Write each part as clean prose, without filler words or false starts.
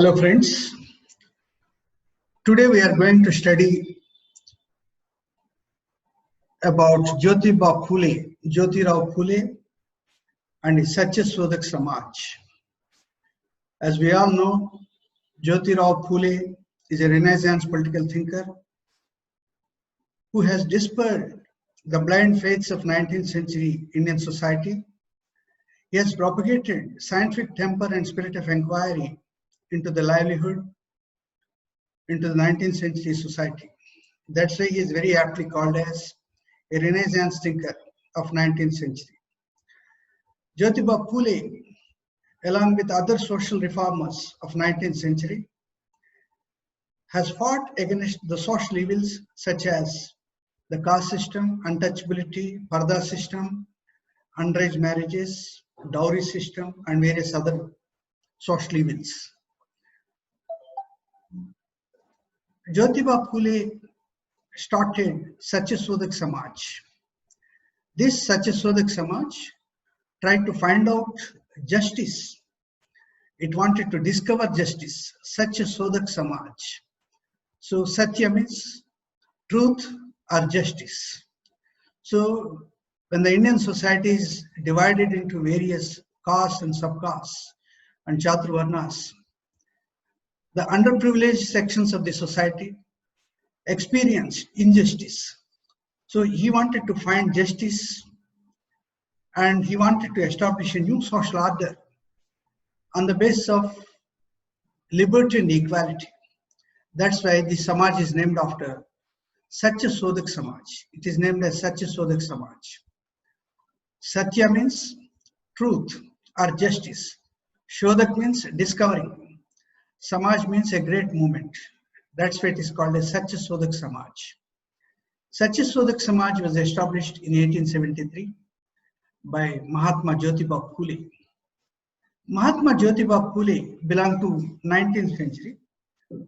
Hello friends, today we are going to study about Jyotirao Phule and his Satyasodhak Samaj. As we all know, Jyotirao Phule is a Renaissance political thinker who has dispelled the blind faiths of 19th century Indian society. He has propagated scientific temper and spirit of inquiry into the livelihood, into the 19th century society. That's why he is very aptly called as a Renaissance thinker of 19th century. Jyotiba Phule, along with other social reformers of 19th century, has fought against the social evils such as the caste system, untouchability, parda system, underage marriages, dowry system, and various other social evils. Jyotiba Phule started Satyasodhak Samaj. This Satyasodhak Samaj tried to find out justice. It wanted to discover justice. Satyasodhak Samaj. So Satya means truth or justice. So when the Indian society is divided into various castes and subcastes and chaturvarnas, the underprivileged sections of the society experienced injustice. So he wanted to find justice and he wanted to establish a new social order on the basis of liberty and equality. That's why the Samaj is named after Satyasodhak Samaj. It is named as Satyasodhak Samaj. Satya means truth or justice. Shodhak means discovering. Samaj means a great movement. That's why it is called as Satyasodhak Samaj. Satyasodhak Samaj was established in 1873 by Mahatma Jyotiba Phule. Mahatma Jyotiba Phule belonged to 19th century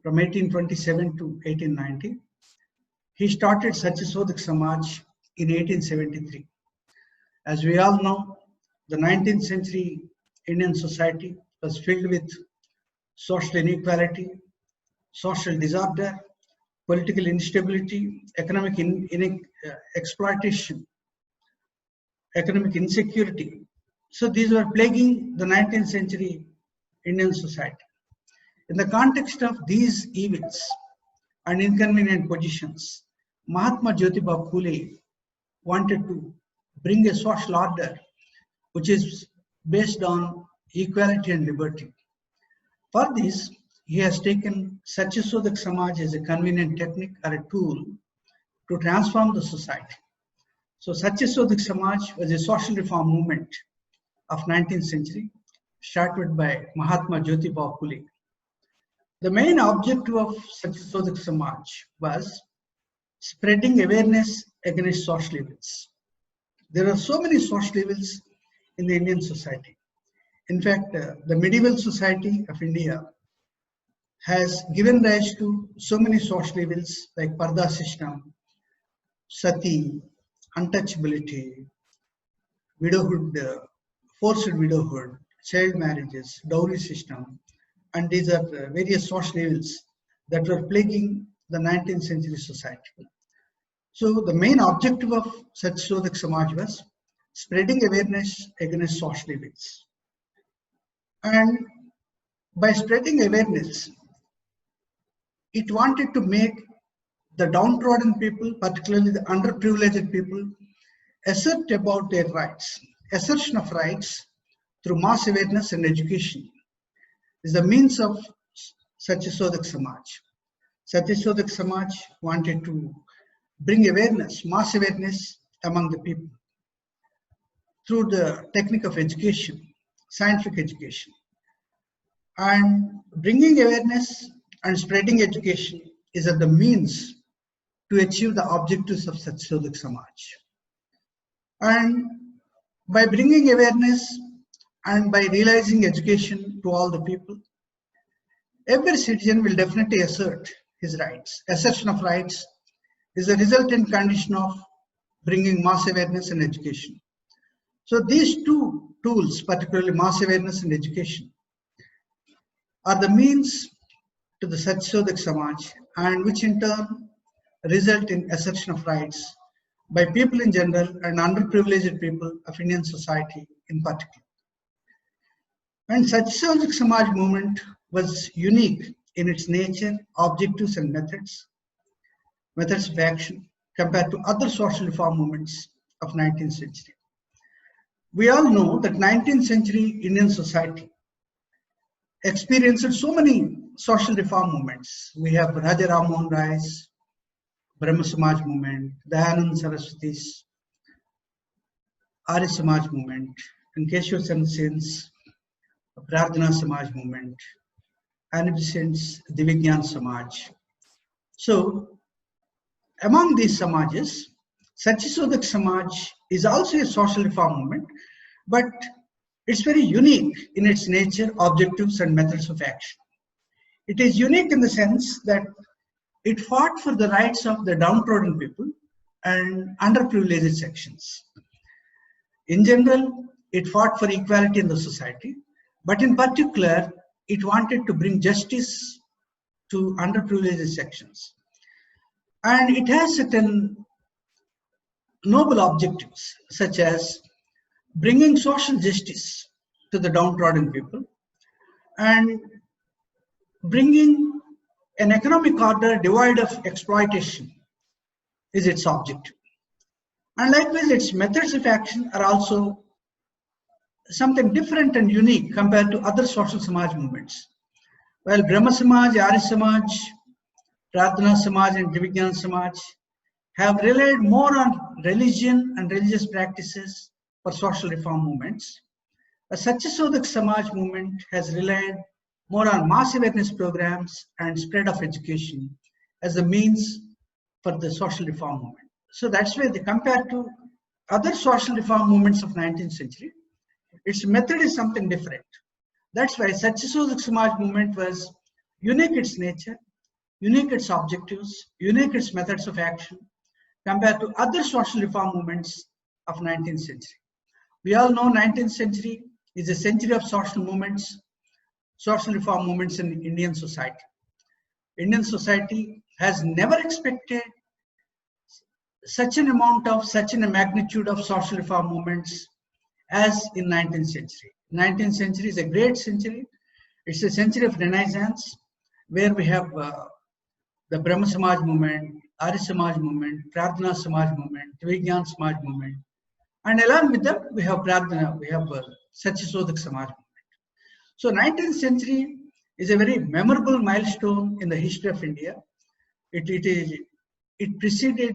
from 1827 to 1890. He started Satyasodhak Samaj in 1873. As we all know, the 19th century Indian society was filled with social inequality, social disorder, political instability, economic exploitation, economic insecurity. So these were plaguing the 19th century Indian society. In the context of these evils and inconvenient positions, Mahatma Jyotiba Phule wanted to bring a social order which is based on equality and liberty. For this, he has taken Satyasodhak Samaj as a convenient technique or a tool to transform the society. So Satyasodhak Samaj was a social reform movement of 19th century started by Mahatma Jyotiba Phule. The main objective of Satyasodhak Samaj was spreading awareness against social evils. There are so many social evils in the Indian society. In fact, the medieval society of India has given rise to so many social evils like parda system, sati, untouchability, widowhood, forced widowhood, child marriages, dowry system, and these are various social evils that were plaguing the 19th century society. So the main objective of Satyasodhak Samaj was spreading awareness against social evils. And by spreading awareness, it wanted to make the downtrodden people, particularly the underprivileged people, assert about their rights. Assertion of rights through mass awareness and education is the means of Satyasodhak Samaj. Satyasodhak Samaj wanted to bring awareness, mass awareness among the people through the technique of education, scientific education. And bringing awareness and spreading education is the means to achieve the objectives of Satyasodhak Samaj. And by bringing awareness and by realizing education to all the people, every citizen will definitely assert his rights. Assertion of rights is a resultant condition of bringing mass awareness and education. So these two tools, particularly mass awareness and education, are the means to the Satyasodhak Samaj, and which in turn result in assertion of rights by people in general and underprivileged people of Indian society in particular. And Satyasodhak Samaj movement was unique in its nature, objectives and methods of action compared to other social reform movements of 19th century. We all know that 19th century Indian society experienced so many social reform movements. We have Raja Ram Mohan Rai's Brahma Samaj movement, Dayanand Saraswati's Arya Samaj movement, and Keshav Chandra Sen's Prarthana Samaj movement, and Besant's Divigyan Samaj. So, among these Samajas, Satyasodhak Samaj is also a social reform movement, but it's very unique in its nature, objectives, and methods of action. It is unique in the sense that it fought for the rights of the downtrodden people and underprivileged sections. In general, it fought for equality in the society, but in particular, it wanted to bring justice to underprivileged sections. And it has certain noble objectives, such as bringing social justice to the downtrodden people and bringing an economic order devoid of exploitation is its objective. And likewise, its methods of action are also something different and unique compared to other social Samaj movements. While Brahma Samaj, Arya Samaj, Prarthana Samaj and Divigyan Samaj have relied more on religion and religious practices for social reform movements, the Satyasodhak Samaj movement has relied more on mass awareness programs and spread of education as the means for the social reform movement. So that's why they compare to other social reform movements of 19th century, its method is something different. That's why Satyasodhak Samaj movement was unique its nature, unique its objectives, unique its methods of action compared to other social reform movements of 19th century. We all know 19th century is a century of social movements, social reform movements in Indian society. Indian society has never expected such an amount of, such a magnitude of social reform movements as in 19th century. 19th century is a great century. It's a century of Renaissance where we have the Brahma Samaj movement, Arya Samaj movement, Prarthana Samaj movement, Divigyan Samaj movement. And along with them, we have Prarthana, we have Satyasodhak Samaj movement. So 19th century is a very memorable milestone in the history of India. It preceded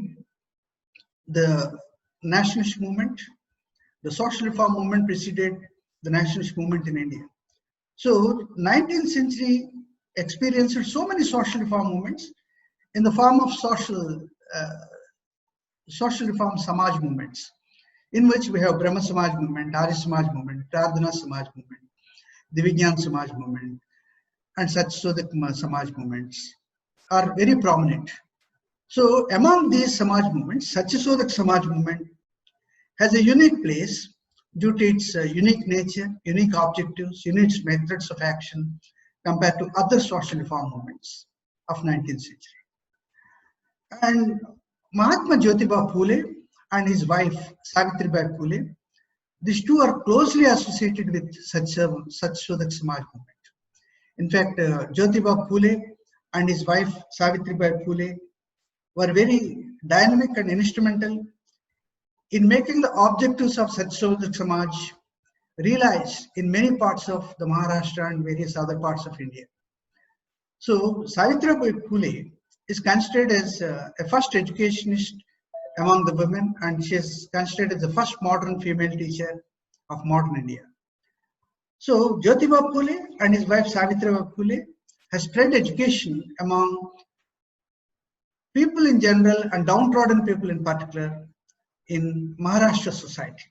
the nationalist movement. The social reform movement preceded the nationalist movement in India. So 19th century experienced so many social reform movements in the form of social reform Samaj movements, in which we have Brahma Samaj movement, Arya Samaj movement, Prarthana Samaj movement, Divigyan Samaj movement, and Satyasodhak Samaj movements are very prominent. So among these Samaj movements, Satyasodhak Samaj movement has a unique place due to its unique nature, unique objectives, unique methods of action compared to other social reform movements of 19th century. And Mahatma Jyotiba Phule and his wife Savitribai Phule, these two are closely associated with Satyasodhak Samaj movement. In fact, Jyotiba Phule and his wife Savitribai Phule were very dynamic and instrumental in making the objectives of Satyasodhak Samaj realized in many parts of the Maharashtra and various other parts of India. So Savitribai Phule is considered as a first educationist among the women, and she is considered as the first modern female teacher of modern India. So Jyotiba Phule and his wife Savitribai Phule has spread education among people in general and downtrodden people in particular in Maharashtra society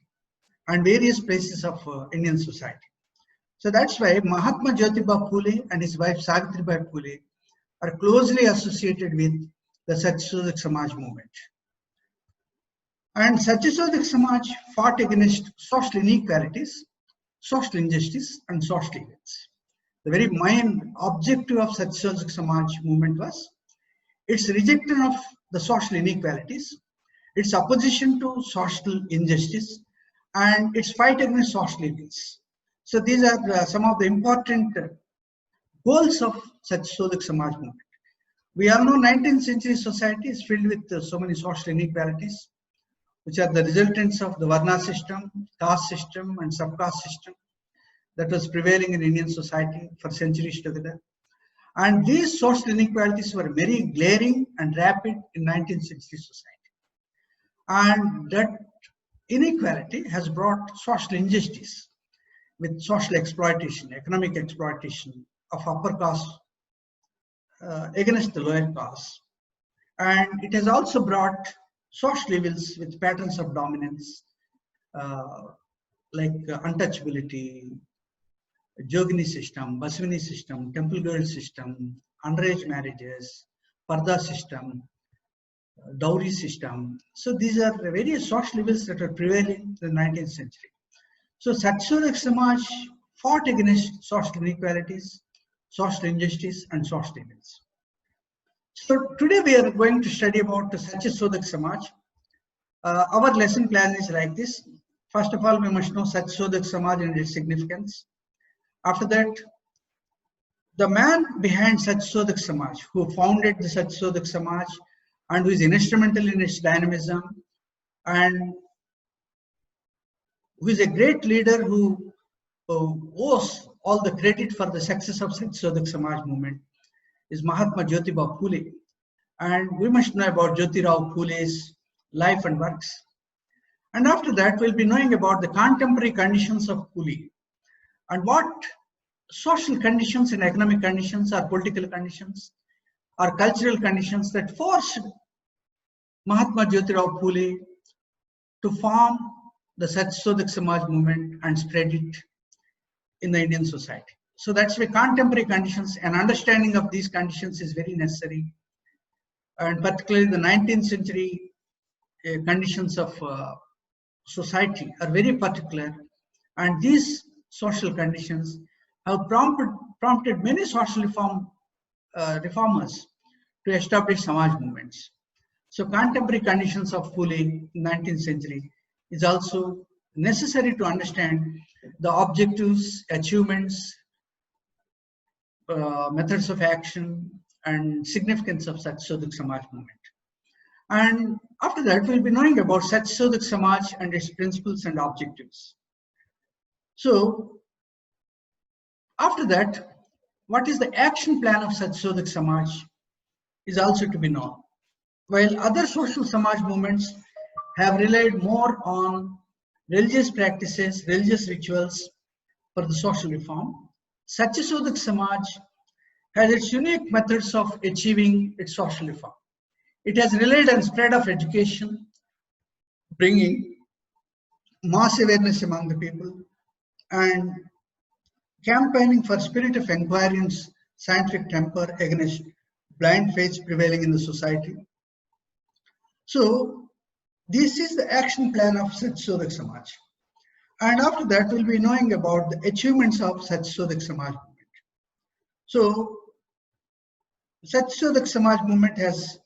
and various places of Indian society. So that's why Mahatma Jyotiba Phule and his wife Savitribai Phule are closely associated with the Satyasodhak Samaj movement. And Satyasodhak Samaj fought against social inequalities, social injustice, and social evils. the very main objective of Satyasodhak Samaj movement was its rejection of the social inequalities, its opposition to social injustice, and its fight against social evils. So these are some of the important goals of Satyasodhak Samaj movement. We all know 19th century society is filled with so many social inequalities, which are the resultants of the Varna system, caste system, and subcaste system that was prevailing in Indian society for centuries together. And these social inequalities were very glaring and rapid in 19th century society. And that inequality has brought social injustice with social exploitation, economic exploitation of upper caste against the lower caste. And it has also brought social evils with patterns of dominance like untouchability, Jogini system, Baswini system, temple girl system, underage marriages, Parda system, dowry system. So these are the various social evils that are prevailing in the 19th century. So Satyasodhak Samaj fought against social inequalities, social injustice, and social evils. So today we are going to study about the Satyasodhak Samaj. Our lesson plan is like this. First of all, we must know Satyasodhak Samaj and its significance. After that, the man behind Satyasodhak Samaj, who founded the Satyasodhak Samaj and who is instrumental in its dynamism, and who is a great leader who owes all the credit for the success of Satyasodhak Samaj movement, is Mahatma Jyothi Phule. And we must know about Jyotirao Phule's life and works. And after that, we'll be knowing about the contemporary conditions of Phule and what social conditions and economic conditions or political conditions or cultural conditions that forced Mahatma Jyotirao Phule to form the Satyasodhak Samaj movement and spread it in the Indian society. So that's why contemporary conditions and understanding of these conditions is very necessary. And particularly the 19th century conditions of society are very particular, and these social conditions have prompted many social reformers to establish Samaj movements. So contemporary conditions of Phule in the 19th century is also necessary to understand the objectives, achievements, methods of action, and significance of Satyasodhak Samaj movement. And after that, we'll be knowing about Satyasodhak Samaj and its principles and objectives. So after that, what is the action plan of Satyasodhak Samaj is also to be known. While other social Samaj movements have relied more on religious practices, religious rituals for the social reform, Satyasodhak Samaj has its unique methods of achieving its social reform. It has relied on spread of education, bringing mass awareness among the people, and campaigning for spirit of inquiry and scientific temper against blind faiths prevailing in the society. So this is the action plan of Satyasodhak Samaj. And after that, we'll be knowing about the achievements of Satyasodhak Samaj movement. So Satyasodhak Samaj movement has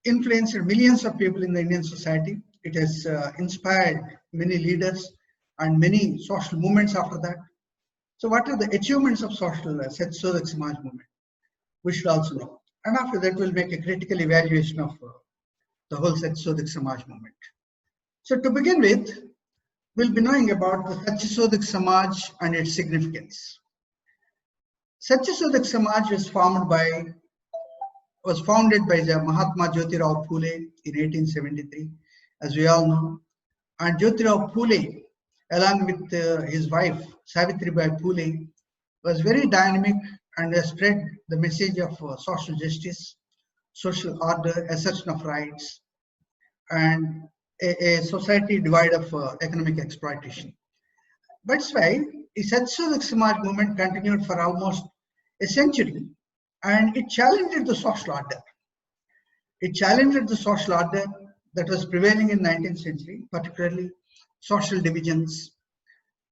influenced millions of people in the Indian society. It has inspired many leaders and many social movements after that. So what are the achievements of social Satyasodhak Samaj movement? We should also know. And after that, we'll make a critical evaluation of the whole Satyasodhak Samaj movement. So to begin with, we'll be knowing about the Satyasodhak Samaj and its significance. Satyasodhak Samaj was founded by the Mahatma Jyotirao Phule in 1873, as we all know. And Jyotirao Phule, along with his wife Savitribai Phule, was very dynamic and has spread the message of social justice, social order, assertion of rights, and a society devoid of economic exploitation. That's why the Satyasodhak Samaj movement continued for almost a century, and it challenged the social order. It challenged the social order that was prevailing in 19th century, particularly social divisions,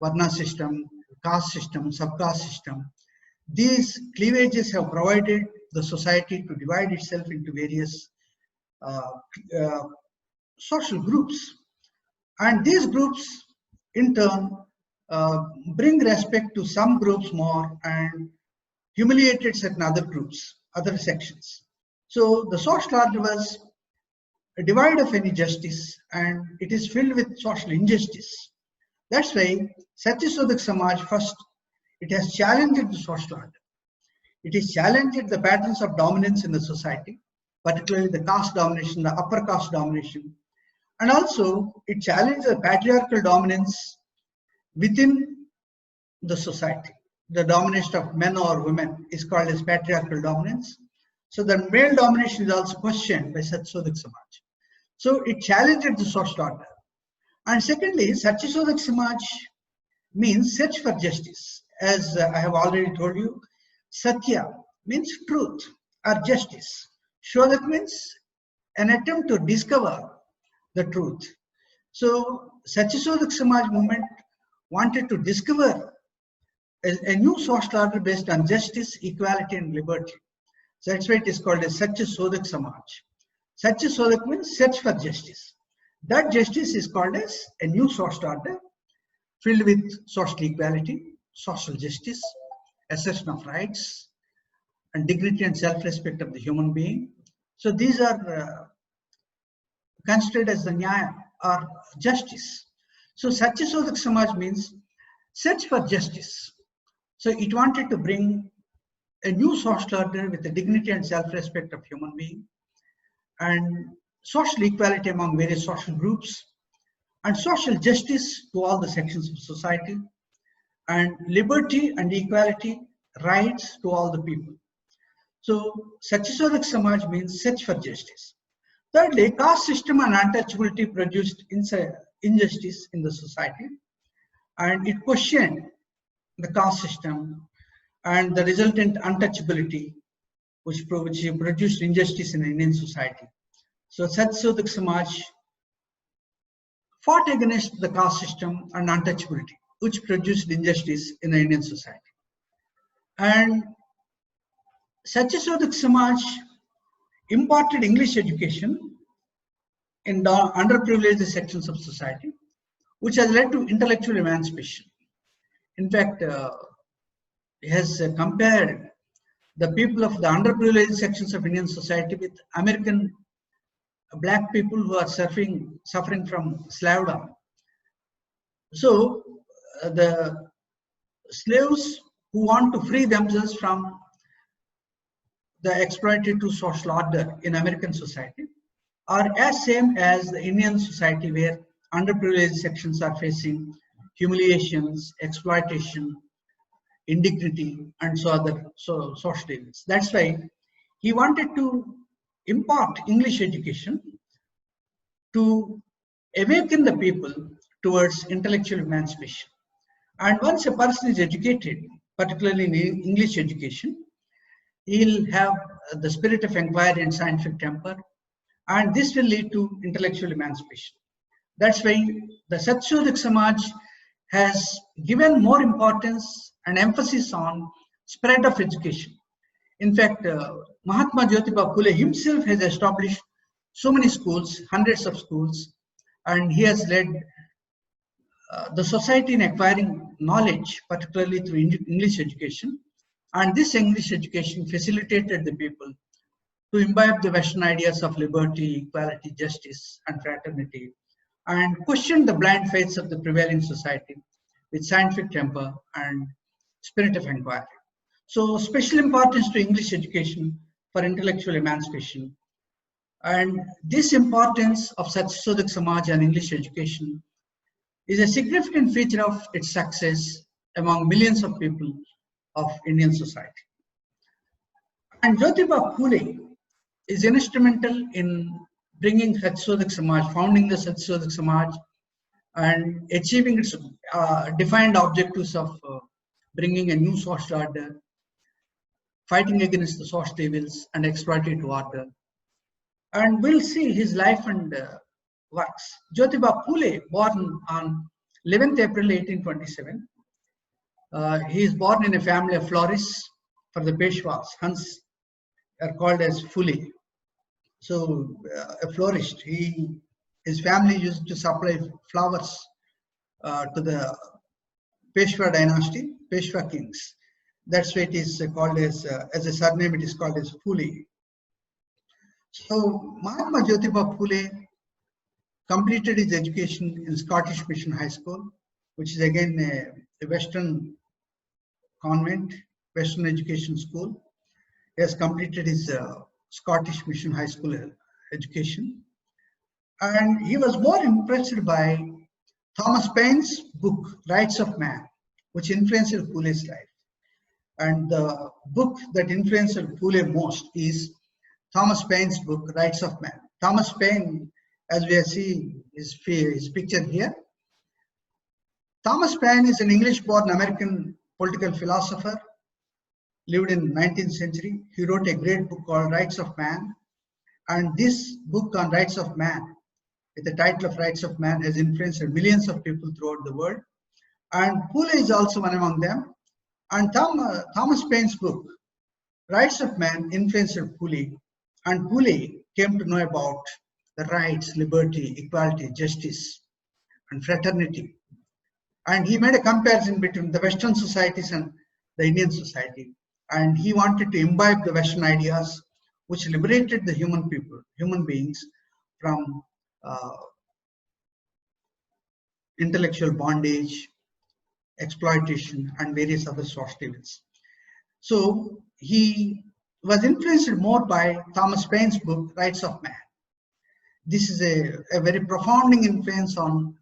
Varna system, caste system, subcaste system. These cleavages have provided the society to divide itself into various uh, uh, social groups. And these groups, in turn, bring respect to some groups more and humiliated certain other groups, other sections. So the social order was devoid of any justice and it is filled with social injustice. That's why Satyasodhak Samaj first, it has challenged the social order. It has challenged the patterns of dominance in the society, particularly the caste domination, the upper caste domination. And also it challenged the patriarchal dominance within the society. The domination of men or women is called as patriarchal dominance. So the male domination is also questioned by Satyasodhak Samaj. So it challenged the social order. And secondly, Satyasodhak Samaj means search for justice. As I have already told you, Satya means truth or justice. Shodhak means an attempt to discover the truth. So Satyasodhak Samaj movement wanted to discover a new social order based on justice, equality and liberty. So that's why it is called as Satyasodhak Samaj. Satyasodhak means search for justice. That justice is called as a new social order filled with social equality, social justice, assertion of rights, and dignity and self-respect of the human being. So these are considered as the nyaya or justice. So Satyasodhak Samaj means search for justice. So it wanted to bring a new social order with the dignity and self-respect of human being and social equality among various social groups and social justice to all the sections of society and liberty and equality rights to all the people. So Satyasodhak Samaj means search for justice. Thirdly, caste system and untouchability produced injustice in the society and it questioned the caste system and the resultant untouchability which produced injustice in the Indian society. So Satyasodhak Samaj fought against the caste system and untouchability which produced injustice in the Indian society. And Satyasodhak Samaj imparted English education in the underprivileged sections of society, which has led to intellectual emancipation. In fact, he has compared the people of the underprivileged sections of Indian society with American black people who are suffering from slavery. So the slaves who want to free themselves from the exploitative social order in American society are as same as the Indian society where underprivileged sections are facing humiliations, exploitation, indignity and so other social evils. That's why he wanted to impart English education to awaken the people towards intellectual emancipation. And once a person is educated, particularly in English education, he'll have the spirit of inquiry and scientific temper, and this will lead to intellectual emancipation. That's why the Satyasodhak Samaj has given more importance and emphasis on spread of education. In fact, Mahatma Jyothi Phule himself has established so many schools, hundreds of schools, and he has led the society in acquiring knowledge, particularly through English education. And this English education facilitated the people to imbibe the Western ideas of liberty, equality, justice, and fraternity, and question the blind faiths of the prevailing society with scientific temper and spirit of inquiry. So special importance to English education for intellectual emancipation. And this importance of Satyasodhak Samaj and English education is a significant feature of its success among millions of people of Indian society. And Jyothi Phule is instrumental in bringing Satyasodhak Samaj, founding the Satyasodhak Samaj and achieving its defined objectives of bringing a new social order, fighting against the social evils and exploitative order. And we'll see his life and works. Jyothi Phule, born on 11th April 1827, He is born in a family of florists for the Peshwas. Hence, are called as Phule. So, a florist. His family used to supply flowers to the Peshwa dynasty, Peshwa kings. That's why it is called as a surname. It is called as Phule. So, Mahatma Jyotiba Phule completed his education in Scottish Mission High School, which is again a Western convent, Western education school. He has completed his Scottish Mission High School education. And he was more impressed by Thomas Paine's book, Rights of Man, which influenced Phule's life. And the book that influenced Phule most is Thomas Paine's book, Rights of Man. Thomas Paine, as we are seeing his picture here, Thomas Paine is an English-born American political philosopher, lived in the 19th century. He wrote a great book called Rights of Man. And this book on Rights of Man, with the title of Rights of Man, has influenced millions of people throughout the world. And Phule is also one among them. And Thomas Paine's book, Rights of Man, influenced Phule. And Phule came to know about the rights, liberty, equality, justice, and fraternity. And he made a comparison between the Western societies and the Indian society. And he wanted to imbibe the Western ideas which liberated the human beings from intellectual bondage, exploitation, and various other social evils. So he was influenced more by Thomas Paine's book, Rights of Man. This is a very profound influence on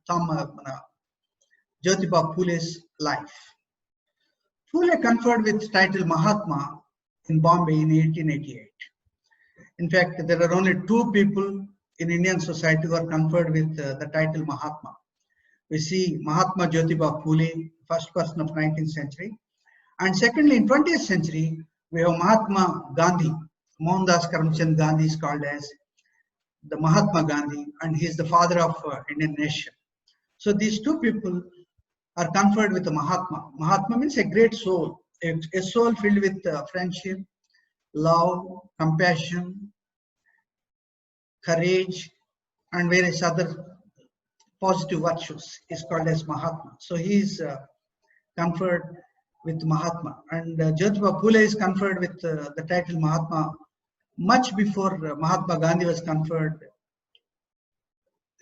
Jyotiba Phule's life. Phule conferred with title Mahatma in Bombay in 1888. In fact, there are only two people in Indian society who are conferred with the title Mahatma. We see Mahatma Jyotiba Phule, first person of 19th century. And secondly, in 20th century, we have Mahatma Gandhi. Mohandas Karamchand Gandhi is called as the Mahatma Gandhi, and he is the father of Indian nation. So these two people are conferred with the Mahatma. Mahatma means a great soul, a soul filled with friendship, love, compassion, courage, and various other positive virtues is called as Mahatma. So he is conferred with Mahatma. And Jyotiba Phule is conferred with the title Mahatma much before Mahatma Gandhi was conferred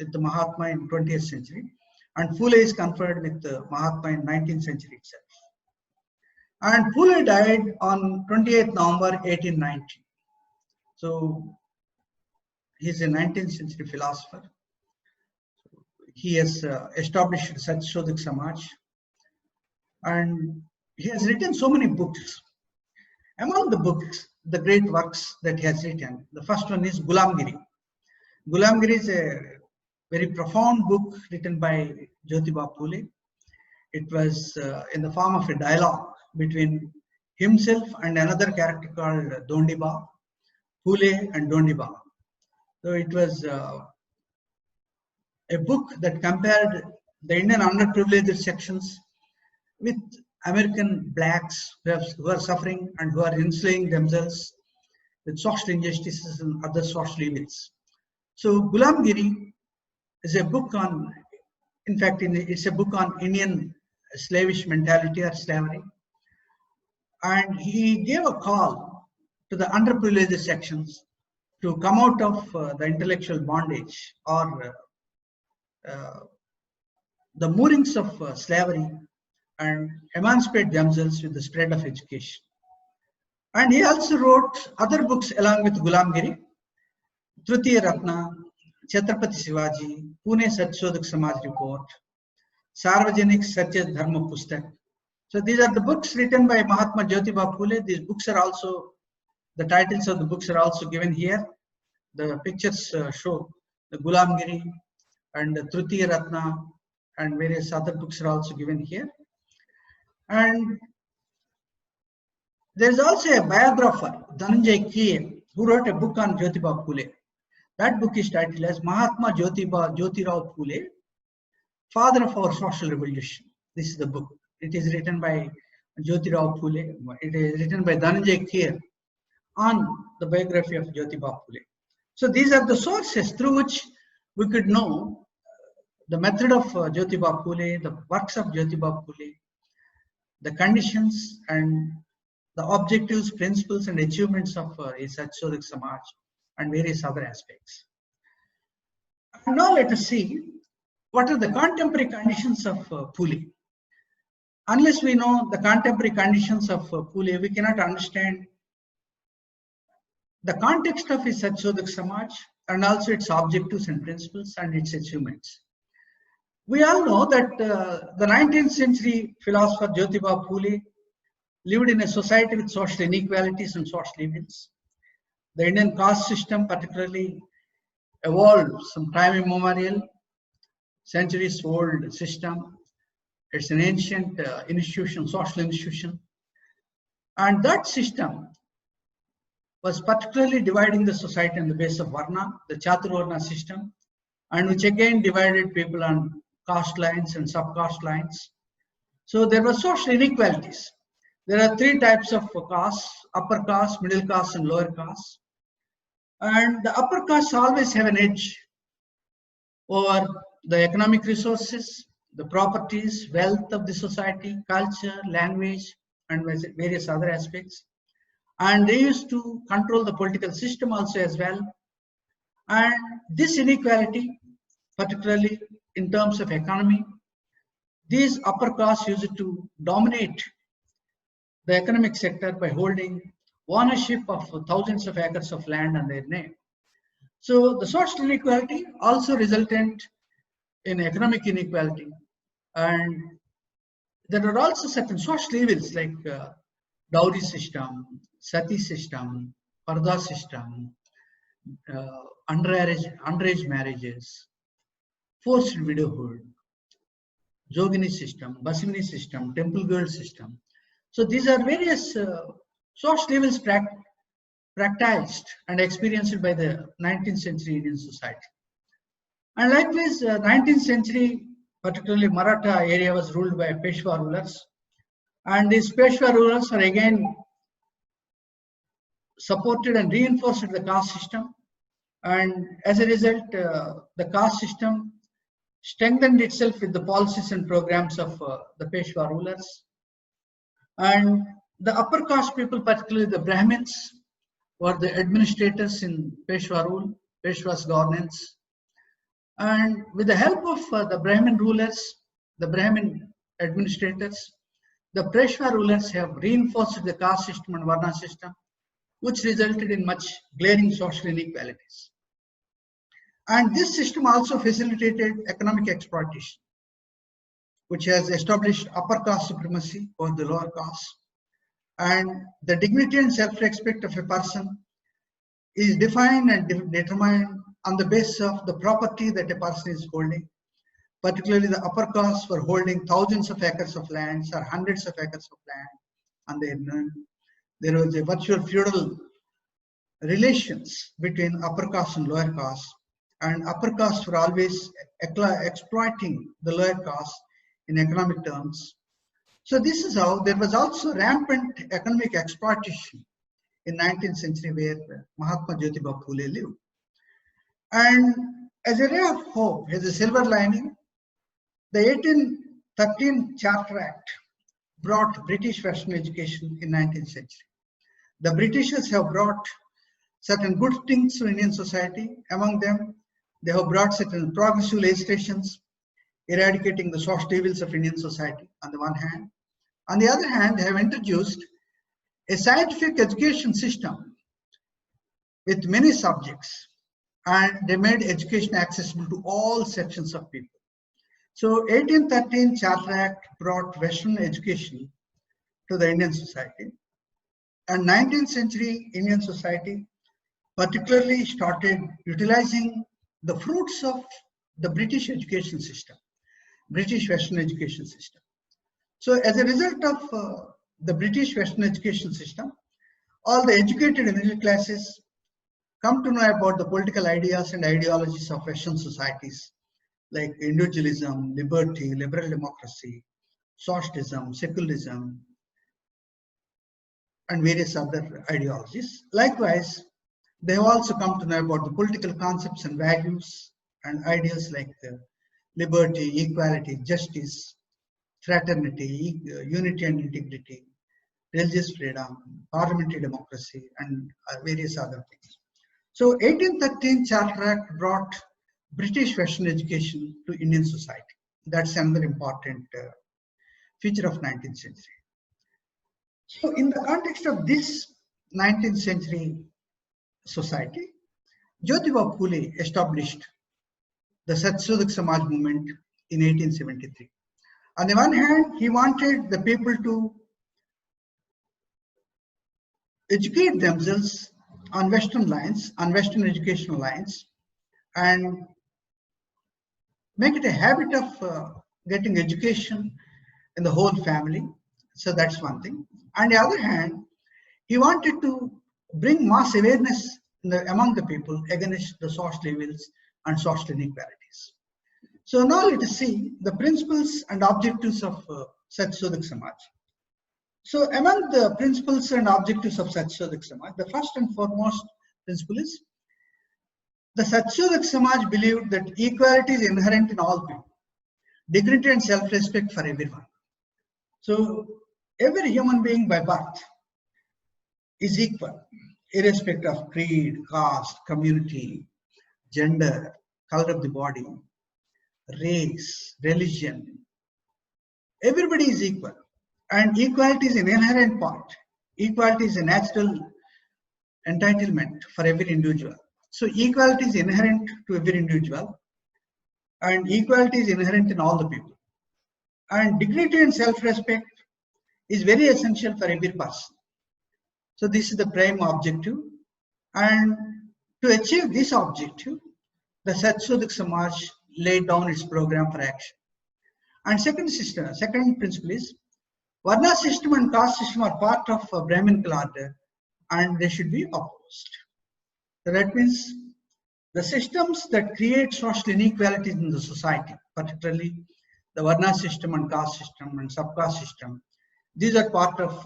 with the Mahatma in 20th century. And Phule is conferred with Mahatma in 19th century itself. And Phule died on 28th November 1890. So he is a 19th century philosopher. He has established Satyasodhak Samaj, and he has written so many books. Among the books, the great works that he has written, the first one is Gulamgiri. Gulamgiri is a very profound book written by Jyotiba Phule. It was in the form of a dialogue between himself and another character called Dondiba, Phule and Dondiba. So it was a book that compared the Indian underprivileged sections with American blacks who are suffering and who are enslaving themselves with social injustices and other social evils. So Gulamgiri is a book on, in fact, it's a book on Indian slavish mentality or slavery. And he gave a call to the underprivileged sections to come out of the intellectual bondage or the moorings of slavery and emancipate themselves with the spread of education. And he also wrote other books along with Gulamgiri, Tritiya Ratna, Chhatrapati Shivaji, Pune Satyasodhak Samaj Report, Sarvajanik Satya Dharma Pustak. So these are the books written by Mahatma Jyotiba Phule. These books are also, the titles of the books are also given here. The pictures show the Gulamgiri and the Tritiya Ratna and various other books are also given here. And there is also a biographer, Dhananjay K, who wrote a book on Jyotiba Phule. That book is titled as Mahatma Jyotirao Phule, Father of Our Social Revolution. This is the book. It is written by Jyothi Phule. It is written by Dhananjay Keir on the biography of Jyotiba Phule. So these are the sources through which we could know the method of Jyotiba Phule, the works of Jyotiba Phule, the conditions and the objectives, principles and achievements of his Satyasodhak Samaj and various other aspects. And now let us see what are the contemporary conditions of Phule. Unless we know the contemporary conditions of Phule, we cannot understand the context of his Satyasodhak Samaj and also its objectives and principles and its achievements. We all know that the 19th century philosopher Jyotiba Phule lived in a society with social inequalities and social evils. The Indian caste system particularly evolved some time immemorial, centuries old system. It's an ancient institution, social institution. And that system was particularly dividing the society on the basis of Varna, the Chaturvarna system, and which again divided people on caste lines and sub-caste lines. So there were social inequalities. There are three types of castes: upper caste, middle caste, and lower caste. And the upper castes always have an edge over the economic resources, the properties, wealth of the society, culture, language, and various other aspects. And they used to control the political system also as well. And this inequality, particularly in terms of economy, these upper castes used to dominate the economic sector by holding ownership of thousands of acres of land on their name. So the social inequality also resulted in economic inequality. And there are also certain social evils like dowry system, sati system, parda system, underage marriages, forced widowhood, Jogini system, Basmini system, temple girl system. So these are various social evils practiced and experienced by the 19th century Indian society. And likewise, 19th century, particularly Maratha area, was ruled by Peshwa rulers. And these Peshwa rulers are again supported and reinforced the caste system. And as a result, the caste system strengthened itself with the policies and programs of the Peshwa rulers. And the upper caste people, particularly the Brahmins, were the administrators in Peshwa rule, Peshwa's governance. And with the help of the Brahmin rulers, the Brahmin administrators, the Peshwa rulers have reinforced the caste system and Varna system, which resulted in much glaring social inequalities. And this system also facilitated economic exploitation, which has established upper caste supremacy over the lower caste. And the dignity and self-respect of a person is defined and determined on the basis of the property that a person is holding. Particularly the upper castes were holding thousands of acres of land or hundreds of acres of land on their name. There was a virtual feudal relations between upper caste and lower caste, and upper castes were always exploiting the lower caste in economic terms. So this is how there was also rampant economic exploitation in 19th century where Mahatma Jyotiba Phule lived. And as a ray of hope, as a silver lining, the 1813 Charter Act brought British Western education in 19th century. The Britishers have brought certain good things to Indian society. Among them, they have brought certain progressive legislations, eradicating the social evils of Indian society on the one hand. On the other hand, they have introduced a scientific education system with many subjects, and they made education accessible to all sections of people. So 1813 Charter Act brought Western education to the Indian society, and 19th century Indian society particularly started utilizing the fruits of the British education system, British Western education system. So as a result of the British Western education system, all the educated middle classes come to know about the political ideas and ideologies of Western societies like individualism, liberty, liberal democracy, socialism, secularism, and various other ideologies. Likewise, they have also come to know about the political concepts and values and ideas like liberty, equality, justice, fraternity, unity and integrity, religious freedom, parliamentary democracy, and various other things. So 1813 Charter Act brought British Western education to Indian society. That's another important feature of 19th century. So in the context of this 19th century society, Jyothi Phule established the Satyasodhak Samaj movement in 1873. On the one hand, he wanted the people to educate themselves on Western lines, on Western educational lines, and make it a habit of getting education in the whole family. So that's one thing. On the other hand, he wanted to bring mass awareness among the people against the social evils and social inequalities. So now let us see the principles and objectives of Satyasodhak Samaj. So among the principles and objectives of Satyasodhak Samaj, the first and foremost principle is the Satyasodhak Samaj believed that equality is inherent in all people, dignity and self-respect for everyone. So every human being by birth is equal, irrespective of creed, caste, community, gender, color of the body, race, religion. Everybody is equal, and equality is an inherent part. Equality is a natural entitlement for every individual. So equality is inherent to every individual, and equality is inherent in all the people. And dignity and self-respect is very essential for every person. So this is the prime objective, and to achieve this objective, the Satyasodhak Samaj laid down its program for action. And second principle is Varna system and caste system are part of a Brahminical order, and they should be opposed. So that means the systems that create social inequalities in the society, particularly the Varna system and caste system and subcaste system, these are part of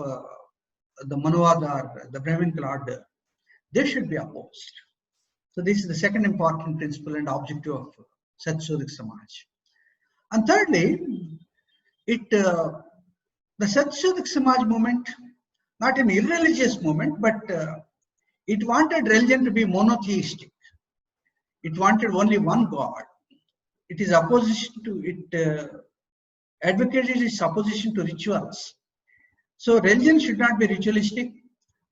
the Manuvada or the Brahminical order. They should be opposed. So this is the second important principle and objective of Satyasodhak Samaj. And thirdly, the Satyasodhak Samaj movement, not an irreligious movement, but it wanted religion to be monotheistic. It wanted only one God. It is opposition to it. Advocated its opposition to rituals. So religion should not be ritualistic,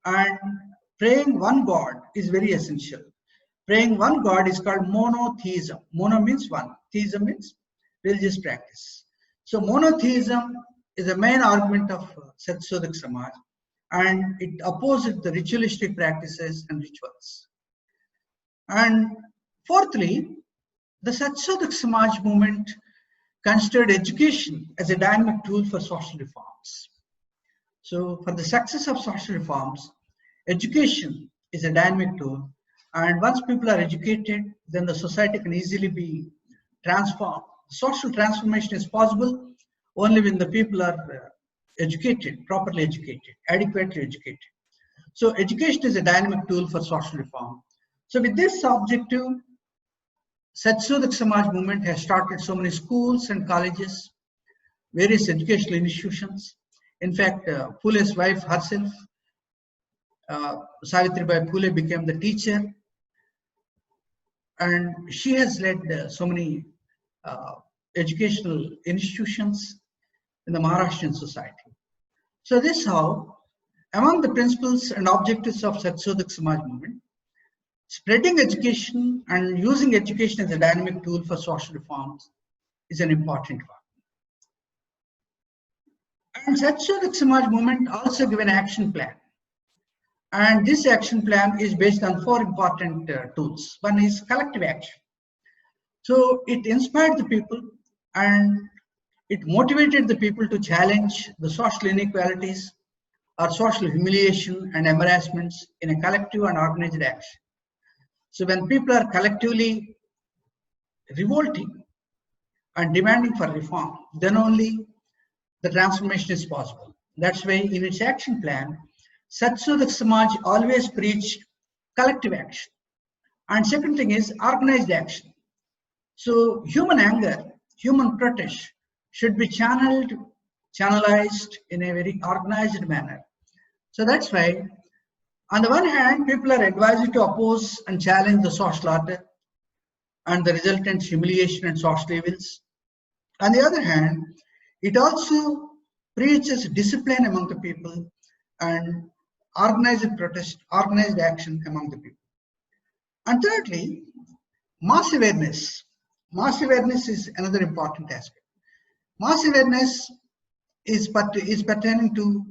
and praying one God is very essential. Praying one God is called monotheism. Mono means one. Theism means religious practice. So monotheism is the main argument of Satyasodhak Samaj, and it opposes the ritualistic practices and rituals. And fourthly, the Satyasodhak Samaj movement considered education as a dynamic tool for social reforms. So for the success of social reforms, education is a dynamic tool, and once people are educated, then the society can easily be transformed. Social transformation is possible only when the people are educated, properly educated, adequately educated. So education is a dynamic tool for social reform. So with this objective, Satyasodhak Samaj movement has started so many schools and colleges, various educational institutions. In fact, Phule's wife herself, Savitribai Phule, became the teacher, and she has led so many educational institutions in the Maharashtrian society. So this is how, among the principles and objectives of Satyasodhak Samaj movement, spreading education and using education as a dynamic tool for social reforms is an important one. And Satyasodhak Samaj movement also gave an action plan. And this action plan is based on four important tools. One is collective action. So it inspired the people and it motivated the people to challenge the social inequalities or social humiliation and embarrassments in a collective and organized action. So when people are collectively revolting and demanding for reform, then only the transformation is possible. That's why in its action plan, Satyasodhak Samaj always preached collective action. And second thing is organized action. So human anger, human protest should be channelized in a very organized manner. So that's why, on the one hand, people are advised to oppose and challenge the social order and the resultant humiliation and social evils. On the other hand, it also preaches discipline among the people and organized protest, organized action among the people. And thirdly, mass awareness. Mass awareness is another important aspect. Mass awareness is pertaining to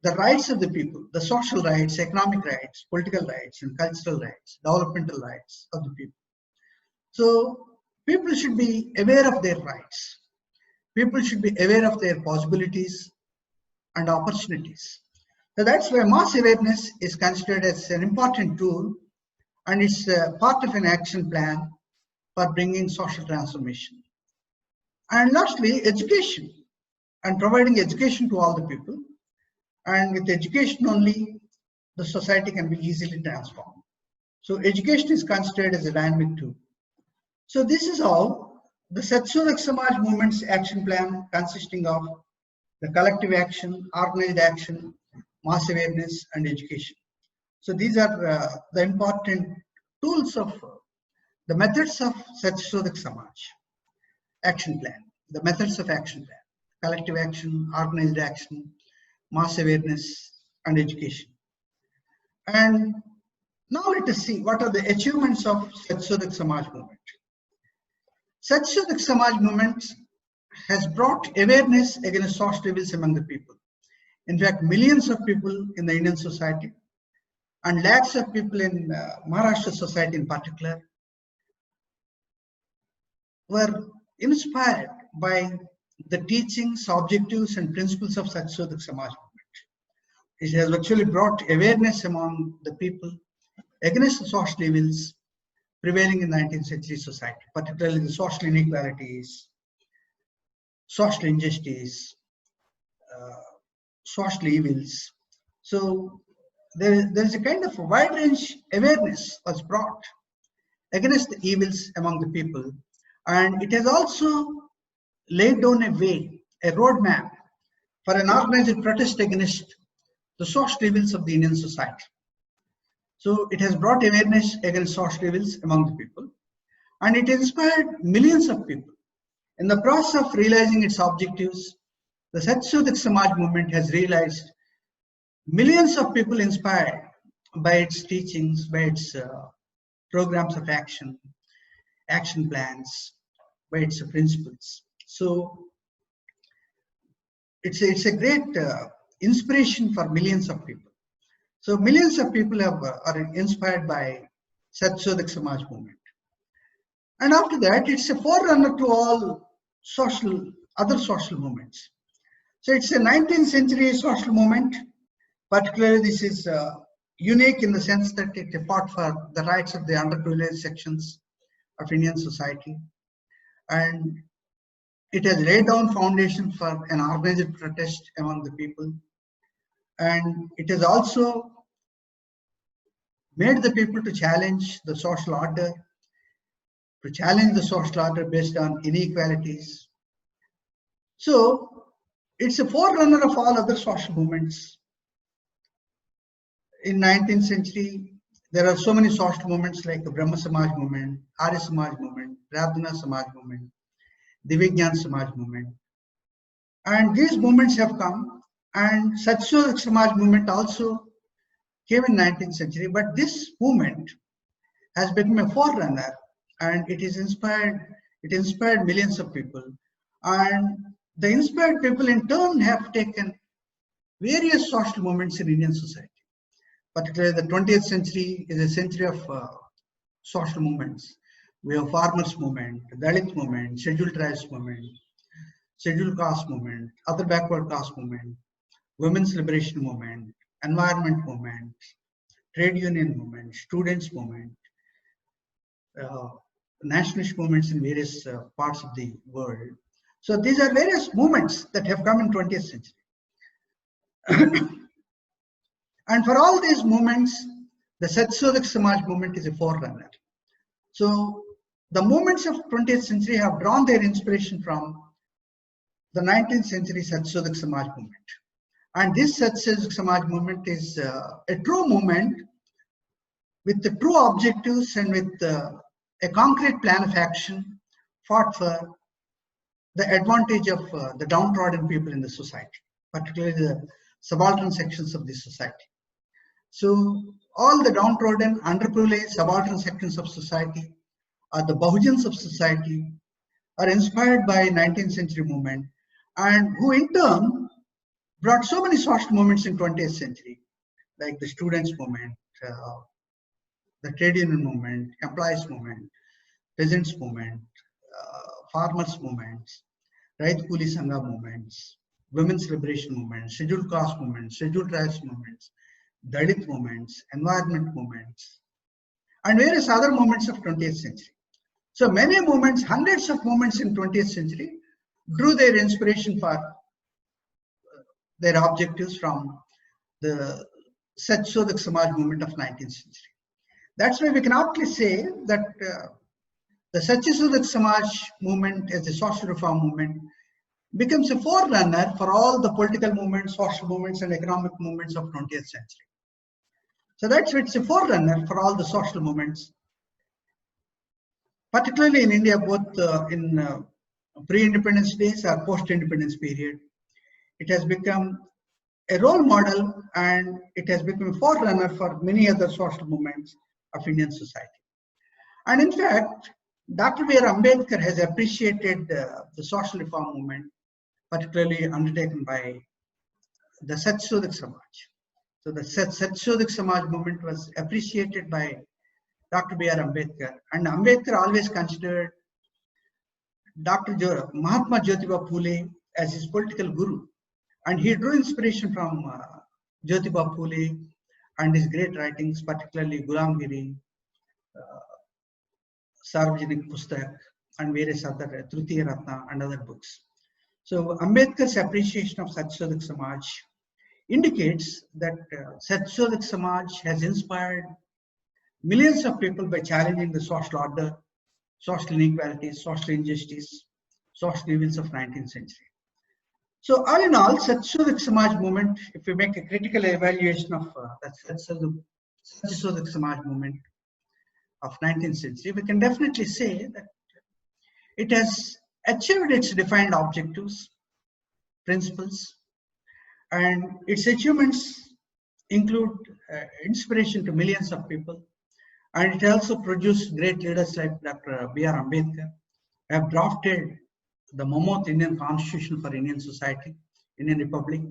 the rights of the people, the social rights, economic rights, political rights, and cultural rights, developmental rights of the people. So people should be aware of their rights. People should be aware of their possibilities and opportunities. So that's why mass awareness is considered as an important tool, and it's part of an action plan for bringing social transformation. And lastly, education, and providing education to all the people. And with education only, the society can be easily transformed. So education is considered as a dynamic tool. So this is how the Satyasodhak Samaj movement's action plan, consisting of the collective action, organized action, mass awareness, and education. So these are the important tools of the methods of Satyasodhak Samaj action plan, the methods of action plan, collective action, organized action, mass awareness, and education. And now let us see what are the achievements of Satyasodhak Samaj movement. Satyasodhak Samaj movement has brought awareness against social evils among the people. In fact, millions of people in the Indian society and lakhs of people in Maharashtra society in particular were inspired by the teachings, objectives, and principles of Satyasodhak Samaj movement. It has actually brought awareness among the people against the social evils prevailing in 19th century society, particularly the social inequalities, social injustice, social evils. So there is a kind of wide range awareness was brought against the evils among the people, and it has also laid down a way, a roadmap for an organized protest against the social evils of the Indian society. So it has brought awareness against social evils among the people, and it inspired millions of people. In the process of realizing its objectives, the Satyasodhak Samaj movement has realized millions of people inspired by its teachings, by its programs of action, action plans, by its principles. So it's a great inspiration for millions of people. So millions of people are inspired by Satyasodhak Samaj movement. And after that, it's a forerunner to all other social movements. So it's a 19th century social movement. Particularly, this is unique in the sense that it fought for the rights of the underprivileged sections of Indian society. And it has laid down foundation for an organized protest among the people. And it has also made the people to challenge the social order, based on inequalities. So it's a forerunner of all other social movements. In 19th century, there are so many social movements like the Brahma Samaj movement, Arya Samaj movement, Prarthana Samaj movement, Divigyan Samaj movement. And these movements have come, and Satyasodhak Samaj movement also came in 19th century, but this movement has become a forerunner, and it inspired millions of people. And the inspired people in turn have taken various social movements in Indian society. Particularly the 20th century is a century of social movements. We have farmers movement, Dalit movement, scheduled tribes movement, scheduled caste movement, other backward caste movement, women's liberation movement, environment movement, trade union movement, students movement, nationalist movements in various parts of the world. So these are various movements that have come in 20th century. And for all these movements, the Satyasodhak Samaj movement is a forerunner. So the movements of 20th century have drawn their inspiration from the 19th century Satyasodhak Samaj movement. And this Satyasodhak Samaj movement is a true movement with the true objectives and with a concrete plan of action fought for the advantage of the downtrodden people in the society, particularly the subaltern sections of the society. So all the downtrodden, underprivileged, subaltern sections of society, or the Bahujans of society, are inspired by 19th century movement, and who in turn brought so many social movements in 20th century, like the students movement, the trade union movement, employees movement, peasants movement, farmers movements, Rait Kuli Sangha movements, women's liberation movements, scheduled caste movements, scheduled tribes movements, Dalit movements, environment movements, and various other movements of 20th century. So many movements, hundreds of movements in 20th century drew their inspiration for their objectives from the Satyasodhak Samaj movement of 19th century. That's why we can aptly say that the Satyasodhak Samaj movement as a social reform movement becomes a forerunner for all the political movements, social movements, and economic movements of 20th century. So that's why it's a forerunner for all the social movements, particularly in India, both in pre-independence days or post-independence period. It has become a role model and it has become a forerunner for many other social movements of Indian society. And in fact, Dr. B.R. Ambedkar has appreciated the social reform movement, particularly undertaken by the Satyasodhak Samaj. So the Satyasodhak Samaj movement was appreciated by Dr. B.R. Ambedkar, and Ambedkar always considered Dr. Mahatma Jyotiba Phule as his political guru, and he drew inspiration from Jyotiba Phule and his great writings, particularly Gulamgiri, Sarvajanik Pustak, and various other Tritiya Ratna and other books. So Ambedkar's appreciation of Satyasodhak Samaj indicates that Satyasodhak Samaj has inspired millions of people by challenging the social order, social inequalities, social injustice, social evils of 19th century. So all in all, Satyasodhak Samaj movement, if we make a critical evaluation of that Satyasodhak Samaj movement of 19th century, we can definitely say that it has achieved its defined objectives, principles, and its achievements include inspiration to millions of people. And it also produced great leaders like Dr. B.R. Ambedkar, who have drafted the Mammoth Indian Constitution for Indian society, Indian Republic.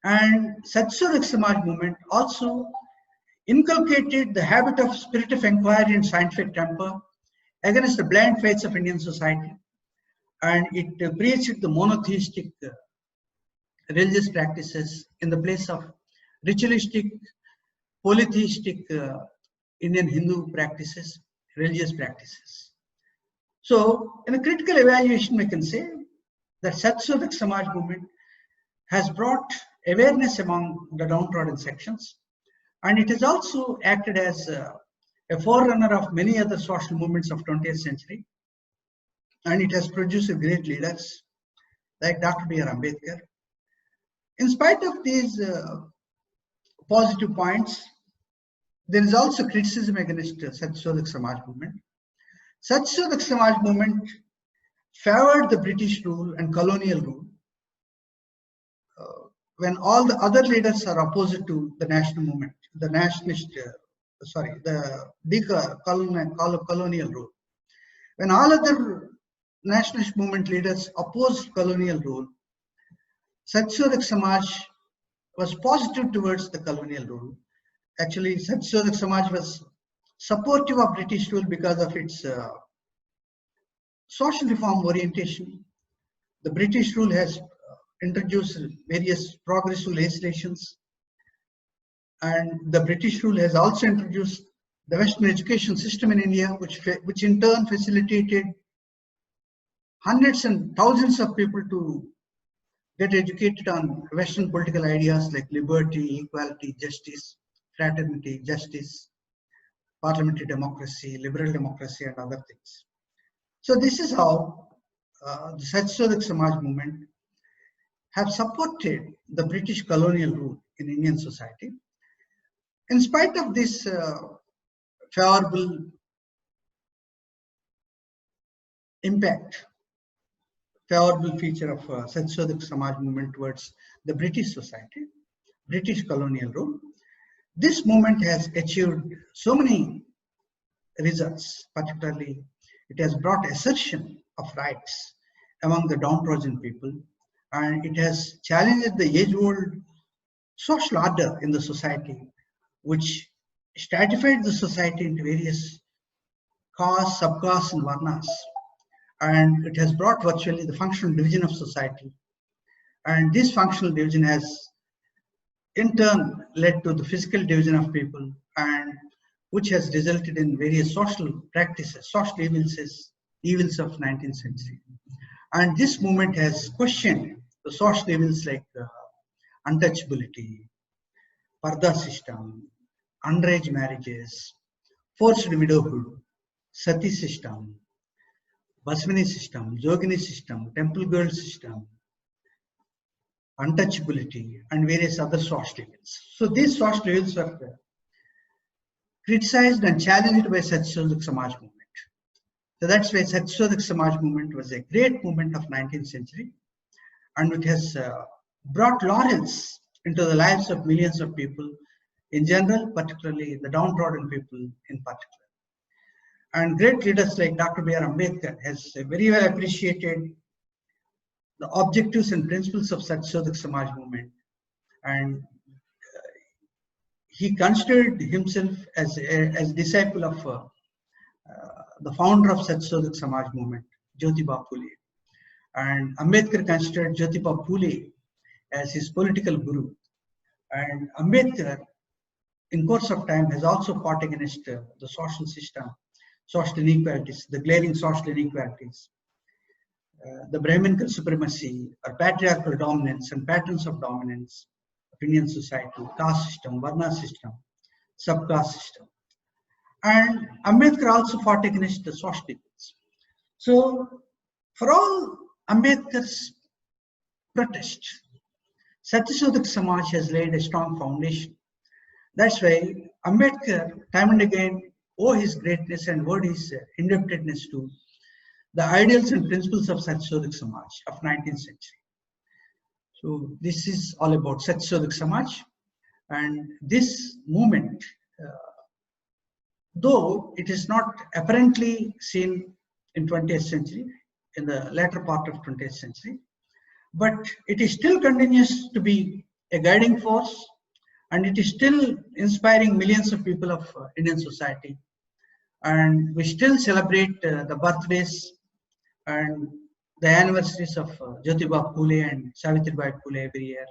And Satyasodhak Samaj movement also inculcated the habit of spirit of inquiry and scientific temper against the blind faiths of Indian society. And it preached the monotheistic religious practices in the place of ritualistic, polytheistic Indian Hindu practices, religious practices. So in a critical evaluation, we can say that Satyasodhak Samaj movement has brought awareness among the downtrodden sections, and it has also acted as a forerunner of many other social movements of 20th century, and it has produced great leaders like Dr. B.R. Ambedkar. In spite of these positive points, there is also criticism against Satyasodhak Samaj movement. Satyasodhak Samaj movement favored the British rule and colonial rule when all the other leaders are opposite to the national movement, the nationalist, the colonial rule. When all other nationalist movement leaders opposed colonial rule, Satyasodhak Samaj was positive towards the colonial rule. Actually, Satyasodhak Samaj was supportive of British rule because of its social reform orientation. The British rule has introduced various progressive legislations, and the British rule has also introduced the Western education system in India, which in turn facilitated hundreds and thousands of people to get educated on Western political ideas like liberty, equality, justice, fraternity, justice, parliamentary democracy, liberal democracy, and other things. So this is how the Satyasodhak Samaj movement have supported the British colonial rule in Indian society. In spite of this favorable impact, favorable feature of Satyasodhak Samaj movement towards the British society, British colonial rule, this movement has achieved so many results. Particularly, it has brought assertion of rights among the downtrodden people, and it has challenged the age-old social order in the society, which stratified the society into various castes, subcastes, and varnas. And it has brought virtually the functional division of society. And this functional division has in turn led to the physical division of people, and which has resulted in various social practices, social evils of 19th century. And this movement has questioned the social evils like untouchability, parda system, underage marriages, forced widowhood, sati system, Basmini system, Jogini system, temple girl system, untouchability, and various other social evils. So these social evils were criticized and challenged by Satyasodhak Samaj movement. So that's why Satyasodhak Samaj movement was a great movement of 19th century, and it has brought laurels into the lives of millions of people in general, particularly the downtrodden people in particular. And great leaders like Dr. B.R. Ambedkar has very well appreciated the objectives and principles of Satyasodhak Samaj movement, and he considered himself as a disciple of the founder of Satyasodhak Samaj movement, Jyothi Phule. And Ambedkar considered Jyothi Phule as his political guru. And Ambedkar, in course of time, has also fought against the social system, social inequalities, the glaring social inequalities, the Brahminical supremacy or patriarchal dominance and patterns of dominance of Indian society, caste system, varna system, subcaste system. And Ambedkar also fought against the social evils. So for all Ambedkar's protest, Satyasodhak Samaj has laid a strong foundation. That's why Ambedkar time and again owe his greatness and owed his indebtedness to the ideals and principles of Satyasodhak Samaj of 19th century. So this is all about Satyasodhak Samaj, and this movement, though it is not apparently seen in 20th century, in the latter part of 20th century, but it is still continues to be a guiding force, and it is still inspiring millions of people of Indian society. And we still celebrate the birthdays and the anniversaries of Jyotiba Phule and Savitribai Phule every year.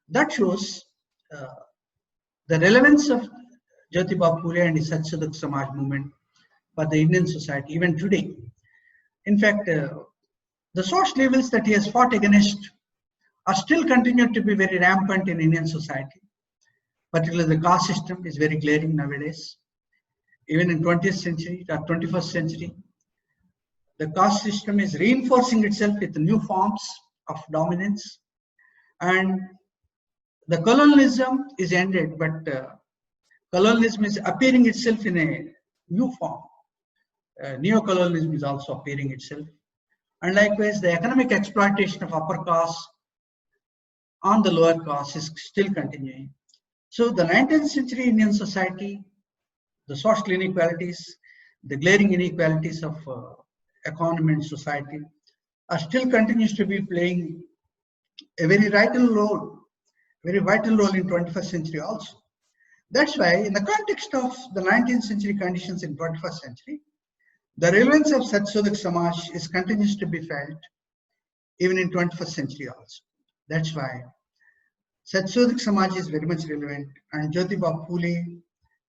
That shows the relevance of Jyotiba Phule and his Satyasodhak Samaj movement for the Indian society even today. In fact, the social evils that he has fought against are still continued to be very rampant in Indian society. Particularly the caste system is very glaring nowadays. Even in 20th century or 21st century, the caste system is reinforcing itself with new forms of dominance, and the colonialism is ended, but colonialism is appearing itself in a new form. Neo-colonialism is also appearing itself, and likewise the economic exploitation of upper caste on the lower caste is still continuing. So the 19th century Indian society, the social inequalities, the glaring inequalities of economy and society are still continues to be playing a very vital role in 21st century also. That's why in the context of the 19th century conditions in 21st century, the relevance of Satyasodhak Samaj is continues to be felt even in 21st century also. That's why Satyasodhak Samaj is very much relevant, and Jyotiba Phule,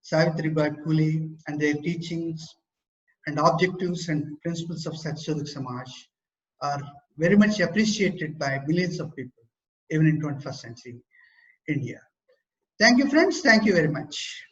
Savitribai Phule and their teachings and objectives and principles of Satyasodhak Samaj are very much appreciated by millions of people, even in 21st century India. Thank you, friends. Thank you very much.